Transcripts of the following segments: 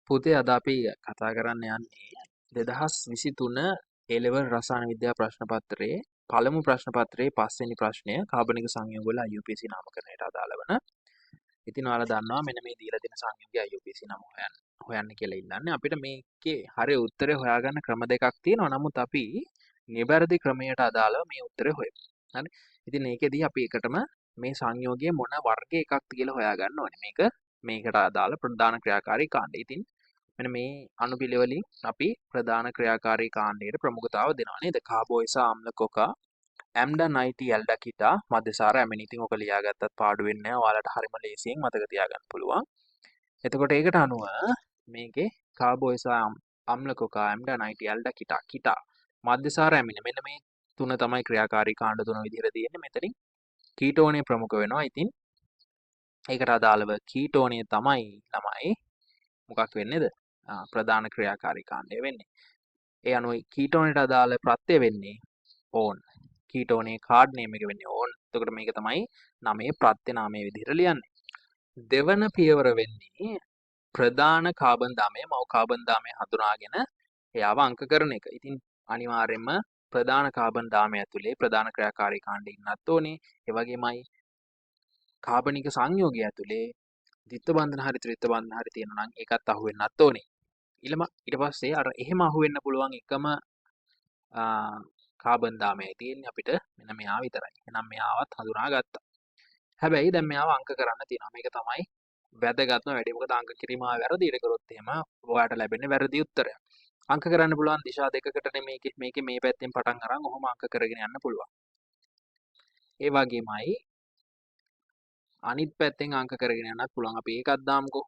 පුතේ අද අපි කතා කරන්න යන්නේ 2023 A-level රසායන විද්‍යා ප්‍රශ්න පත්‍රයේ පළමු ප්‍රශ්න පත්‍රයේ 5 වෙනි ප්‍රශ්නය කාබනික සංයෝග වල IUPAC නාමකරණයට අදාළ වන. ඉතින් ඔයාලා දන්නවා මෙන්න මේ දීලා තියෙන සංයෝගයේ IUPAC නම හොයන්න කියලා ඉල්ලන්නේ. අපිට මේකේ හරිය උත්තරේ හොයාගන්න ක්‍රම දෙකක් තියෙනවා. නමුත් අපි නිවැරදි ක්‍රමයට අදාළව මේ උත්තරේ හොයමු. හරි. ඉතින් මේකෙදී අපි එකටම මේ සංයෝගයේ මොන වර්ග එකක්ද කියලා හොයාගන්න ඕනේ. මේකට අදාළ ප්‍රධාන ක්‍රියාකාරී කාණ්ඩය. ඉතින් මෙන්න මේ අනුපිළිවෙලින් අපි ප්‍රධාන ක්‍රියාකාරී කාණ්ඩයට ප්‍රමුඛතාව දෙනවා නේද? කාබෝයිසා ආම්ල කොකා ඇම්ඩා නයිටි ඇල්ඩා කිටා මධ්‍යසාර ඇමිනි. ඉතින් ඔක ලියාගත්තත් පාඩු වෙන්නේ නැහැ. ඔයාලට හරිම ලේසියෙන් මතක තියාගන්න පුළුවන්. එතකොට ඒකට අනුව මේකේ කාබෝයිසා ආම්ල කොකා ඇම්ඩා නයිටි ඇල්ඩා කිටා මධ්‍යසාර ඇමිනි. මෙන්න මේ තුන තමයි ක්‍රියාකාරී කාණ්ඩ තුන විදිහට තියෙන්නේ. මෙතනින් කීටෝනේ ප්‍රමුඛ වෙනවා. ඉතින් ඒකට අදාළව කීටෝනේ තමයි ළමයි මොකක් වෙන්නේද? ප්‍රධාන ක්‍රියාකාරී කාණ්ඩය වෙන්නේ. ඒ අනුව කීටෝනට අදාළ ප්‍රත්‍යය වෙන්නේ ඕන්. කීටෝනේ කාඩ් නේම් එක වෙන්නේ ඕන්. එතකොට මේක තමයි නමේ ප්‍රත්‍ය නාමයේ විදිහට ලියන්නේ. දෙවන පියවර වෙන්නේ ප්‍රධාන කාබන් දාමය මව් කාබන් දාමය හඳුනාගෙන එයාව අංක කරන එක. ඉතින් අනිවාර්යයෙන්ම ප්‍රධාන කාබන් දාමය ඇතුලේ ප්‍රධාන ක්‍රියාකාරී කාණ්ඩය ඉන්නත් ඕනේ. ඒ වගේමයි කාබනික සංයෝගය ඇතුලේ ද්විත්ව බන්ධන හරි ත්‍රිත්ව බන්ධන හරි තියෙනවා නම් ඒකත් අහු වෙන්නත් ඕනේ. ඊට පස්සේ අර එහෙම අහු වෙන්න පුළුවන් එකම කාබන් දාමයයි තියෙන්නේ අපිට මෙන්න මෙයා විතරයි. එහෙනම් මෙයාවත් හඳුනා ගත්තා. හැබැයි දැන් මෙයාව අංක කරන්න තියෙනවා. මේක තමයි වැදගත්ම වැඩේ. මොකද අංක කිරීම වැරදියට කරොත් එහෙම ඔයාලට ලැබෙන්නේ වැරදි උත්තරයක්. අංක කරන්න පුළුවන් දිශා දෙකකටනේ මේකේ මේ පැත්තෙන් පටන් අරන් ඔහොම අංක කරගෙන යන්න පුළුවන්. ඒ වගේමයි අනිත් පැත්තෙන් අංක කරගෙන යන්නත් පුළුවන්. අපි ඒකත් දාමුකෝ.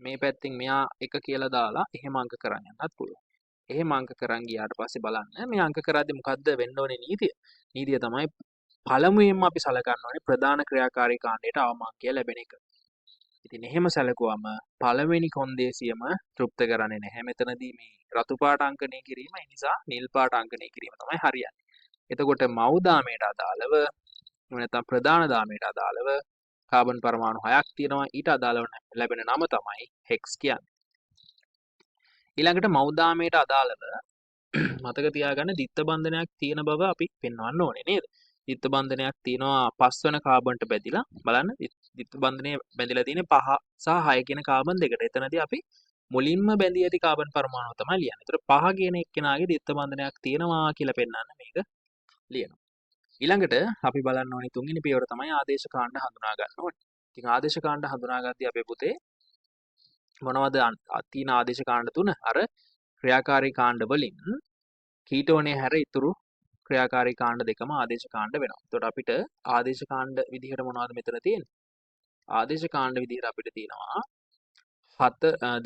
මේ පැත්තෙන් මෙයා එක කියලා දාලා එහෙම අංක කරන් යන්නත් පුළුවන්. එහෙම අංක කරන් ගියාට පස්සේ බලන්න මේ අංක කරද්දී මොකද්ද වෙන්න ඕනේ නීතිය? නීතිය තමයි පළමුවෙන්ම අපි සලකන්න ඕනේ ප්‍රධාන ක්‍රියාකාරී කාණ්ඩයට අවම අංකය ලැබෙන එක. ඉතින් එහෙම සැලකුවම පළවෙනි කොන්දේසියම තෘප්ත කරන්නේ නැහැ. මෙතනදී මේ රතු පාට අංකණය කිරීම ඒ නිසා නිල් පාට අංකණය කිරීම තමයි හරියන්නේ. එතකොට මව් දාමයට අදාළව නැත්නම් ප්‍රධාන දාමයට අදාළව කාබන් පරමාණු 6ක් තියෙනවා. ඊට අදාළව ලැබෙන නම තමයි හෙක්ස් කියන්නේ. ඊළඟට මව් දාමයට අදාළව මතක තියාගන්න ද්විත්ව බන්ධනයක් තියෙන බව අපි පෙන්වන්න ඕනේ නේද? ද්විත්ව බන්ධනයක් තියෙනවා 5 වෙනි කාබන්ට බැඳිලා බලන්න ද්විත්ව බන්ධනය බැඳිලා තියෙන්නේ 5 සහ 6 කියන කාබන් දෙකට. එතනදී අපි මුලින්ම බැඳී ඇති කාබන් පරමාණු තමයි ලියන්නේ. ඒතර 5 කියන එක්කෙනාගේ ද්විත්ව බන්ධනයක් තියෙනවා කියලා පෙන්වන්න මේක ලියනවා. ඊළඟට අපි බලන්න ඕනේ තුන්වෙනි පියවර තමයි ආදේශ කාණ්ඩ හඳුනා ගන්න ඕනේ. ඉතින් ආදේශ කාණ්ඩ හඳුනාගද්දී අපේ පුතේ මොනවද තියෙන ආදේශ කාණ්ඩ තුන? අර ක්‍රියාකාරී කාණ්ඩ වලින් කීටෝනේ හැර ඉතුරු ක්‍රියාකාරී කාණ්ඩ දෙකම ආදේශ කාණ්ඩ වෙනවා. එතකොට අපිට ආදේශ කාණ්ඩ විදිහට මොනවද මෙතන තියෙන්නේ? ආදේශ කාණ්ඩ විදිහට අපිට තියෙනවා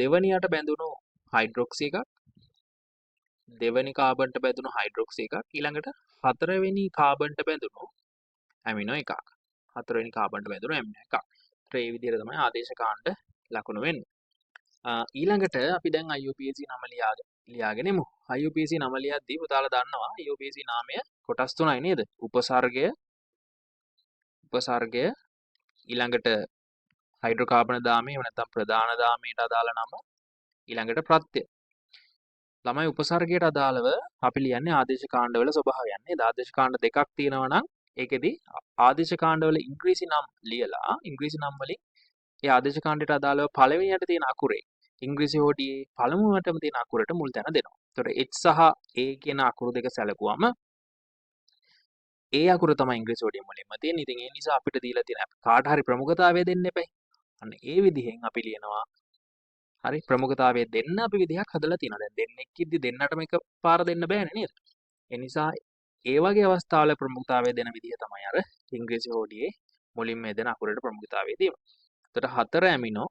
දෙවනියට බැඳුණු හයිඩ්‍රොක්සි එකක්, දෙවනි කාබන්ට බැඳුණු හයිඩ්‍රොක්සි එකක්, ඊළඟට හතරවෙනි කාබන්ට බැඳුණු ඇමිනෝ එකක්. හතරවෙනි කාබන්ට බැඳුණු ඇමිනෝ එකක්. ඒතර මේ විදිහට තමයි ආදේශ කාණ්ඩ ලකුණු වෙන්නේ. ඊළඟට අපි දැන් IUPAC නම ලියාගෙන ඉමු. IUPAC නම ලියද්දී පුතාලා දන්නවා IUPAC නාමය කොටස් තුනයි නේද? උපසර්ගය ඊළඟට හයිඩ්‍රෝකාබන දාමය එහෙම නැත්නම් ප්‍රධාන දාමයට අදාළ නම ඊළඟට ප්‍රත්‍ය. ළමයි උපසර්ගයට අදාළව අපි ලියන්නේ ආදේශ කාණ්ඩවල ස්වභාවයන් නේද? ආදේශ කාණ්ඩ දෙකක් තියෙනවා නම් ඒකෙදි ආදේශ කාණ්ඩවල ඉංග්‍රීසි නම් ලියලා ඉංග්‍රීසි නම් වලින් ඒ ආදේශ කාණ්ඩයට අදාළව පළවෙනියට තියෙන අකුරේ ඉංග්‍රීසි හෝඩියේ පළමුවටම තියෙන අකුරට මුල් තැන දෙනවා. එතකොට H සහ A කියන අකුරු දෙක සැලකුවම ඒ අකුර තමයි ඉංග්‍රීසි හෝඩියේ මුලින්ම තියෙන්නේ. ඉතින් ඒ නිසා අපිට දීලා තියෙන කාට හරි ප්‍රමුඛතාවය දෙන්න එපයි. අන්න ඒ විදිහෙන් අපි ලියනවා. හරි ප්‍රමුඛතාවය දෙන්න අපි විදිහක් හදලා තියෙනවා. දැන් දෙන්නෙක් ඉද්දි දෙන්නටම එක පාර දෙන්න බෑනේ නේද? ඒ නිසා ඒ වගේ අවස්ථාවල ප්‍රමුඛතාවය දෙන විදිහ තමයි අර ඉංග්‍රීසි හෝඩියේ මුලින්ම යෙදෙන අකුරට ප්‍රමුඛතාවය දීම. එතකොට 4 ඇමිනෝ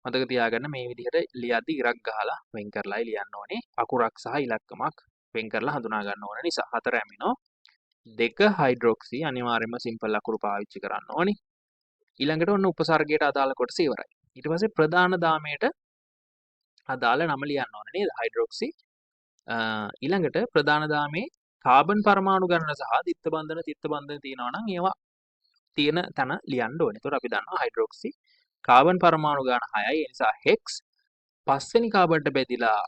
මතක තියාගන්න මේ විදිහට ලියද්දි ඉරක් ගහලා වෙන් කරලායි ලියන්න ඕනේ. අකුරක් සහ ඉලක්කමක් වෙන් කරලා හඳුනා ගන්න ඕන නිසා 4 ඇමිනෝ 2 හයිඩ්‍රොක්සි අනිවාර්යයෙන්ම සිම්පල් අකුරු පාවිච්චි කරන්න ඕනේ. ඊළඟට ඔන්න උපසර්ගයට අදාළ කොටස ඉවරයි. ඊට පස්සේ ප්‍රධාන දාමයට අදාළ නම ලියන්න ඕනේ නේද? හයිඩ්‍රොක්සි. ඊළඟට ප්‍රධාන දාමේ කාබන් පරමාණු ගණන සහ ද්විත්ව බන්ධන තිත්ව බන්ධන තියෙනවා නම් ඒවා තියෙන තැන ලියන්න ඕනේ. ඒතකොට අපි දන්නවා හයිඩ්‍රොක්සි කාබන් පරමාණු ගාන 6යි. ඒ නිසා hex පස්වෙනි කාබන්ට බෙදිලා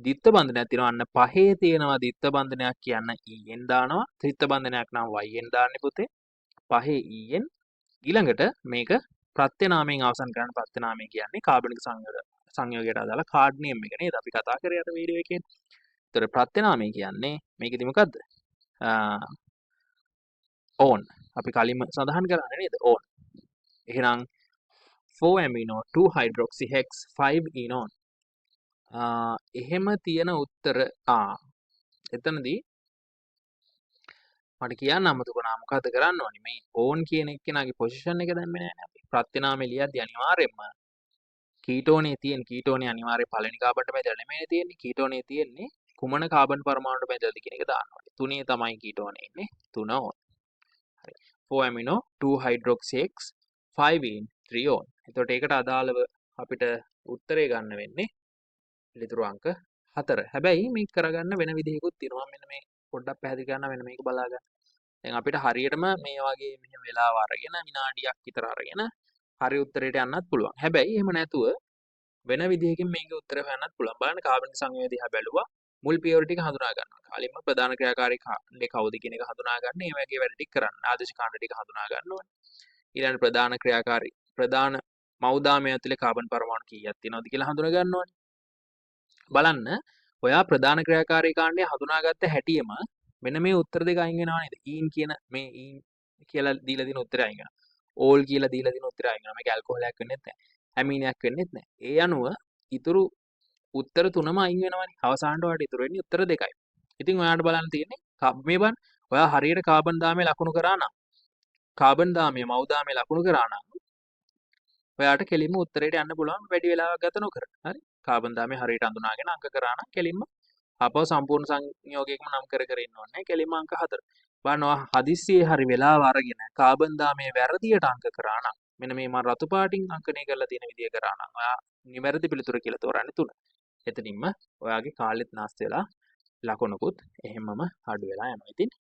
දිත්ත බන්ධනයක් තියෙනවා. අන්න පහේ තියෙනවා දිත්ත බන්ධනයක් කියන්න en දානවා. ත්‍රිත්ත බන්ධනයක් නම් yn දාන්නේ පුතේ. පහේ en ඊළඟට මේක ප්‍රත්‍යනාමයෙන් අවසන් කරන ප්‍රත්‍යනාමය කියන්නේ කාබනික සංයෝගයට අදාළ කාඩ්මියම් එක නේද? අපි කතා කරේ අර වීඩියෝ එකේ. ඒතර ප්‍රත්‍යනාමය කියන්නේ මේකෙදි මොකද්ද? ඕන්. අපි කලින්ම සඳහන් කරන්නේ නේද? ඕන්. එහෙනම් 4 amino 2 hydroxy hex 5 enone. එහෙම තියෙන උත්තර එතනදී මට කියන්න අමතක වුණා මොකද්ද කරන්න ඕනේ මේ ඕන් කියන එක්කෙනාගේ පොසිෂන් එක දැම්මේ නැහැ නේ අපි ප්‍රත්‍යනාමය ලියද්දී අනිවාර්යෙන්ම කීටෝනේ තියෙන කීටෝනේ අනිවාර්යයෙන් පළවෙනි කාබන්ට බෙදලා නෙමෙයි තියෙන්නේ කීටෝනේ තියෙන්නේ කුමන කාබන් පරමාණුවට බෙදලාද කියන එක දාන්න ඕනේ 3 තමයි කීටෝනේ ඉන්නේ 3 ඕන් හරි 4 amino 2 hydroxy X 5 in 3 ඕන් එතකොට ඒකට අදාළව අපිට උත්තරේ ගන්න වෙන්නේ පිළිතුරු අංක 4 හැබැයි මේක කරගන්න වෙන විදිහකුත් තියෙනවා මෙන්න මේ පොඩ්ඩක් පැහැදිලි කරන්න වෙන මේක බලා ගන්න දැන් අපිට හරියටම මේ වගේ මෙහෙම වෙලාව අරගෙන විනාඩියක් විතර අරගෙන හරි උත්තරයට යන්නත් පුළුවන්. හැබැයි එහෙම නැතුව වෙන විදිහකින් මේකේ උත්තරය හොයන්නත් පුළුවන්. බලන්න කාබනික සංයෝගය දිහා බැලුවා. මුල් පියවර ටික හඳුනා ගන්නවා. කාලින්ම ප්‍රධාන ක්‍රියාකාරී කාණ්ඩේ කවුද කියන එක හඳුනා ගන්න. මේ වගේ වැඩ ටික කරන්න. ආදේශ කාණ්ඩ ටික හඳුනා ගන්න ඕනේ. ඊළඟ ප්‍රධාන ක්‍රියාකාරී ප්‍රධාන මෞදාමය ඇතුලේ කාබන් පරමාණු කීයක් තියෙනවද කියලා හඳුනා ගන්න ඕනේ. බලන්න ඔයා ප්‍රධාන ක්‍රියාකාරී කාණ්ඩය හඳුනාගත්ත හැටියෙම මෙන්න මේ උත්තර දෙක අයින් වෙනවා නේද? ඊන් කියන මේ ඊන් කියලා දීලා තියෙන උත්තරය අයින් වෙනවා. ඕල් කියලා දීලා තියෙන උත්තරය අයින් වෙනවා. මේක ඇල්කොහොලයක් වෙන්නෙත් නැහැ. ඇමීනයක් වෙන්නෙත් නැහැ. ඒ අනුව ඉතුරු උත්තර තුනම අයින් වෙනවනේ. අවසානට ඔයාලට ඉතුරු වෙන්නේ උත්තර දෙකයි. ඉතින් ඔයාලට බලන්න තියෙන්නේ මේ බලන්න ඔයා හරියට කාබන් දාමයේ ලකුණු කරා නම් කාබන් දාමයේ මෞදාමයේ ලකුණු කරා නම් ඔයාට කෙලින්ම උත්තරයට යන්න පුළුවන් වැඩි වෙලාවක් ගත නොකර. හරි? කාබන් දාමයේ හරියට අඳුනාගෙන අංක කරා නම් කෙලින්ම අපව සම්පූර්ණ සංයෝගයකම නම් කර කර ඉන්න ඕනේ. කෙලින්ම අංක 4. බලනවා හදිස්සියේ හරි වෙලාව අරගෙන කාබන් දාමයේ වැරදියට අංක කරා නම් මෙන්න මේ මම රතු පාටින් අංකණය කරලා තියෙන විදිය කරා නම් ඔයා නිවැරදි පිළිතුර කියලා තෝරන්නේ 3. එතනින්ම ඔයාගේ කාලෙත් නාස්ති වෙලා ලකුණුකුත් එහෙමම අඩු වෙලා යනවා. ඉතින්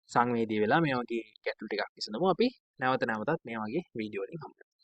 සංවේදී වෙලා මේ වගේ ගැටලු ටිකක් විසඳමු අපි නැවත නැවතත් මේ වගේ වීඩියෝ වලින් හම්බ